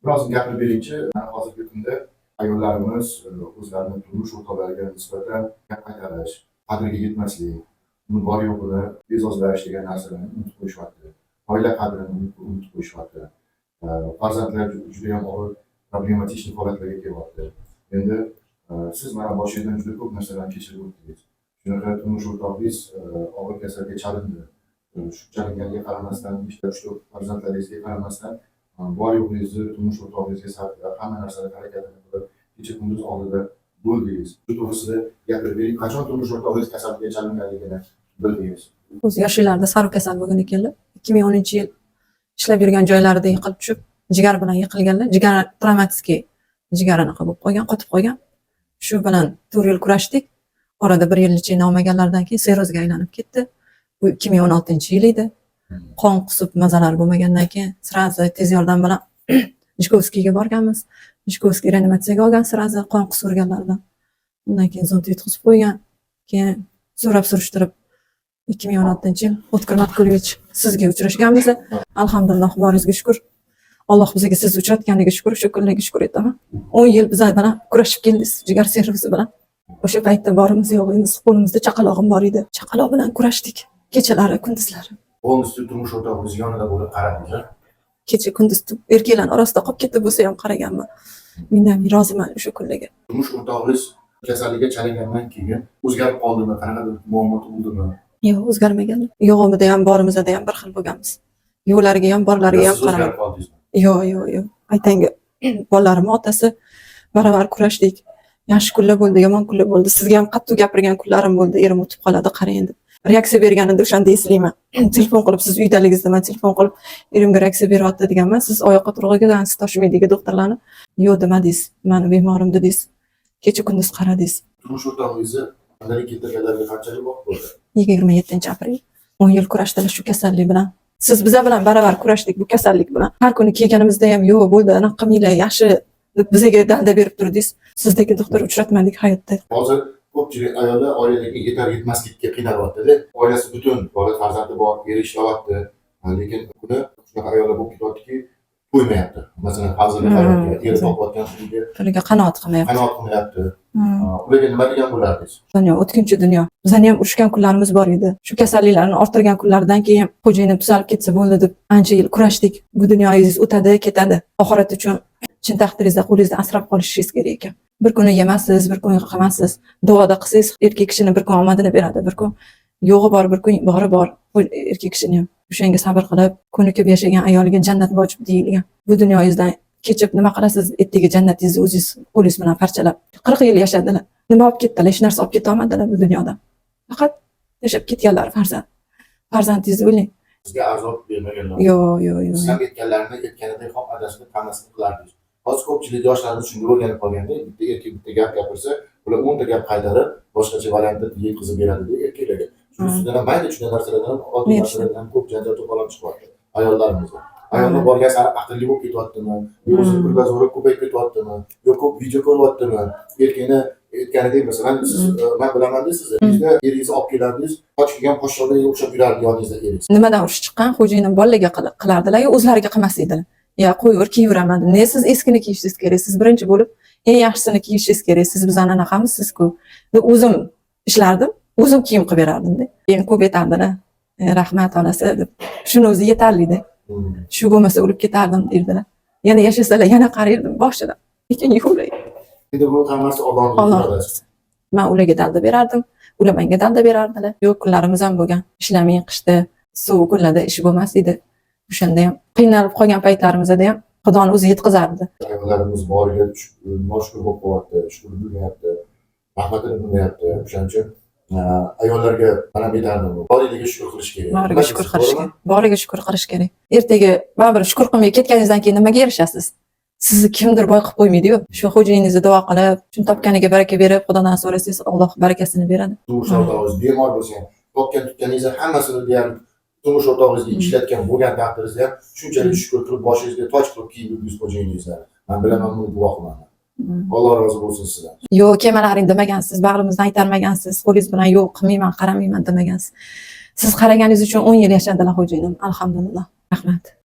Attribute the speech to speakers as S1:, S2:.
S1: Biroz gapirib beringchi, hozirgi kunda ayollarimiz o'zlarini turmush o'rtoqlariga nisbatan gap qaytarish, qadriga yetmaslik, uni bor yo'g'ini e'zozlash degan narsalarni unutib qo'yishyapti. Oila qadrini unutib qo'yishyapti. Farzandlar judayam og'ir problematik holatlarga kelyapti. Endi siz mana boshingizdan juda ko'p narsalarni kechirib o'tdingiz. Shunaqa turmush o'rtog'ingiz og'ir kasalga chalindi. Shu chalinganiga qaramasdan, 3-4 farzandlaringizga qaramasdan bor yo'g'ingizni turmush o'rtog'ingizga sarflab, hamma narsani harakatini qilib, kecha kunduz oldida bo'ldingiz. Shu to'g'risida gapirib bering, qachon turmush o'rtog'ingiz kasallikka chalinganligini bildingiz?
S2: O'z yoshlarida sarv kasal bo'lgan ekanlar. 2010-yil ishlab yurgan joylarida yiqilib tushib, jigar bilan yiqilganlar. Jigar travmatskiy jigarini bo'lib qolgan, qotib qolgan. Shu bilan 4 yil kurashdik. Orada 1 yilcha inolmaganlardan keyin serozga aylanib ketdi. Bu 2016-yil edi. Qon qusib mazalar bo'lmagandan keyin sirazi tez yordam bilan Jkovskiyga borganmiz. Jkovskiy reanimatsiyaga olgan sirazi qon qusurganlardan. Undan keyin zond yutqizib qo'ygan. Keyin so'rab surishtirib 2016-yil O'tkir Matkulovich sizga uchrashganmiz. Alhamdulillah, boringizga shukur. Alloh bizga siz uchratganiga shukur, shu kunlarga shukur etaman. 10 yil biz bilan kurashib keldingiz jigar servisi bilan. O'sha paytda borimiz yo'g'imiz, qo'limizda chaqalog'im bor edi. Chaqaloq bilan kurashdik. Kechalari, kunduzlari.
S1: Bo'lmishdi turmush o'rtog'ingiz yonida bo'lib qaradingiz.
S2: Kecha kunduz erkaklar orasida qolib ketdi bo'lsa ham qaraganman. Mendan roziman o'sha kunlarga.
S1: Turmush o'rtog'ingiz kasallikka chalingandan keyin o'zgarib qoldimi? Qanaqadir muammo tug'ildimi?
S2: Yo'q, o'zgarmagan. Yo'g'imizda ham borimizda ham bir xil bo'lganmiz. Yo'qlariga ham, borlariga ham qaramadim.
S1: O'zgarib qoldingizmi?
S2: Yo'q. Aytanga bolalarim otasi baravar kurashdik. Yaxshi kunlar bo'ldi, yomon kunlar bo'ldi. Sizga ham qattiq gapirgan kunlarim bo'ldi. Erim o'tib qoladi, qarang endi. Reaksiya berganimda o'shanda eslayman. Telefon qilib siz uydaligingizda men telefon qilib erimga reaksiya beryapti deganman. Siz oyoqqa turg'igansiz Toshkentdagi doktorlarni. Yo'q demadingiz. Meni bemorim dedingiz. Kecha kunduz qaradingiz.
S1: Turmush o'rtog'ingizni qanday keltirganlarga qanchalik vaqt bo'ldi?
S2: 27-aprel 10 yil kurashdilar shu kasallik bilan. Siz biza bilan baravar kurashdik bu kasallik bilan. Har kuni kelganimizda ham yo'q bo'ldi, anaqa qilmanglar, yaxshi deb bizga dalda berib turdingiz. Sizdagi doktor uchratmadik hayotda.
S1: Hozir ko'pchilik ayollar oilaga yetar yetmaslikka qiynalyapti-da. Oilasi butun, bola farzandi bor, eri ishlayapti. Lekin buni shunaqa ayollar bo'lib ketyaptiki, qo'ymayapti. Masalan, farzandga qarayapti, eri topayotgan
S2: puliga qanoat qilmayapti.
S1: Ularga nima degan bo'lardingiz?
S2: Dunyo o'tkinchi dunyo. Bizani ham urushgan kunlarimiz bor edi. Shu kasalliklarni orttirgan kunlardan keyin xo'jayinim tuzalib ketsa bo'ldi deb ancha yil kurashdik. Bu dunyoyingiz o'tadi, ketadi. Oxirat uchun chin taqdiringizda qo'lingizda asrab qolishingiz kerak ekan. Bir kuni yemasiz, bir kun qilmassiz. Duoda qilsangiz erkak kishini bir kun omadini beradi, bir kun yo'g'i bor, bir kun bori bor. Erkak kishini ham o'shanga sabr qilib, ko'nikib yashagan ayoliga jannat vojib deyilgan. Bu dunyoyingizdan kechib nima qilasiz? Ertaga jannatingizni o'zingiz qo'lingiz bilan parchalab 40 yil yashadilar. Nima olib ketdilar? Hech narsa olib keta olmadilar bu dunyodan. Faqat yashab ketganlar farzandingizni o'ylang.
S1: Sizga arzon bermaganlar.
S2: Yo'q.
S1: Siz ham aytganlarini aytganidek hop adashib hammasini qilardingiz. Hozir ko'pchilik yoshlarimiz shunga o'rganib qolganda, bitta erkak bitta gap gapirsa, ular 10 ta gap qaytarib, boshqacha variantda yetkazib beradi erkaklarga. Shu ustidan ham mayda shunday narsalardan, oddiy narsalardan ko'p janjal to'polon chiqyapti ayollarimizda. Ayollar borgan sari aqlli bo'lib ketyaptimi? O'zi kruzazori ko'payib ketyaptimi? Yo'q, ko'p video ko'ryaptimi? Erkakni aytganidek masalan, siz men bilaman-da sizni. Sizni eringizni olib kelardingiz, qochib kelgan podshohlarga o'xshab yurardi yoningizda eringiz.
S2: Nimadan urush chiqqan xo'jayinim bolalarga qilardilar, o'zlariga qilmas edilar. Ya qo'yaver, kiyveraman. Ne siz eskini kiyishingiz kerak, siz birinchi bo'lib eng yaxshisini kiyishingiz kerak. Siz bizani anaqamiz siz-ku. O'zim ishlardim, o'zim kiyim qilib berardim-da. Keyin ko'p aytardilar. Rahmat onasi deb. Shuni o'zi yetarli-da. Shu bo'lmasa o'lib ketardim derdilar. Yana yashasalar yana qaraydim boshidan. Lekin yo'qlaydi.
S1: Endi bu hammasi Allohning.
S2: Men ularga dalda berardim, ular menga dalda berardilar. Yo'q, kunlarimiz ham bo'lgan. Ishlamay qishda, sovuq kunlarda ish bo'lmas edi. O'shanda ham qiynalib qolgan paytlarimizda ham Xudoni o'zi yetkazardi.
S1: Ayollarimiz boriga noshukr bo'lib qolyapti, shukur bilmayapti, rahmatini bilmayapti. O'shaning uchun ayollarga mana aytardim, boriga shukur qilish kerak.
S2: Boriga shukur qilish kerak. Boriga shukur qilish kerak. Ertaga baribir shukur qilmay ketganingizdan keyin nimaga erishasiz? Sizni kimdir boy qilib qo'ymaydi-ku. Shu xo'jayingizni duo qilib, shuni topganiga baraka berib, Xudodan so'rasangiz, Alloh barakasini beradi.
S1: Turmush o'rtog'ingiz bemor bo'lsa ham, topgan tutganingizni hammasini deyarli turmush o'rtog'ingizga ishlatgan bo'lgan taqdiringizda ham shunchalik shukur qilib boshingizga toj qilib kiyib yuribsiz xo'jayiningizlar. Men bilaman, buni guvohiman. Alloh rozi bo'lsin sizdan.
S2: Yo'q, kelmalaring demagansiz, bag'rimizdan aytarmagansiz, qo'lingiz bilan yo'q, qilmayman, qaramayman demagansiz. Siz qaraganingiz uchun 10 yil yashadilar xo'jayinim, alhamdulillah. Rahmat.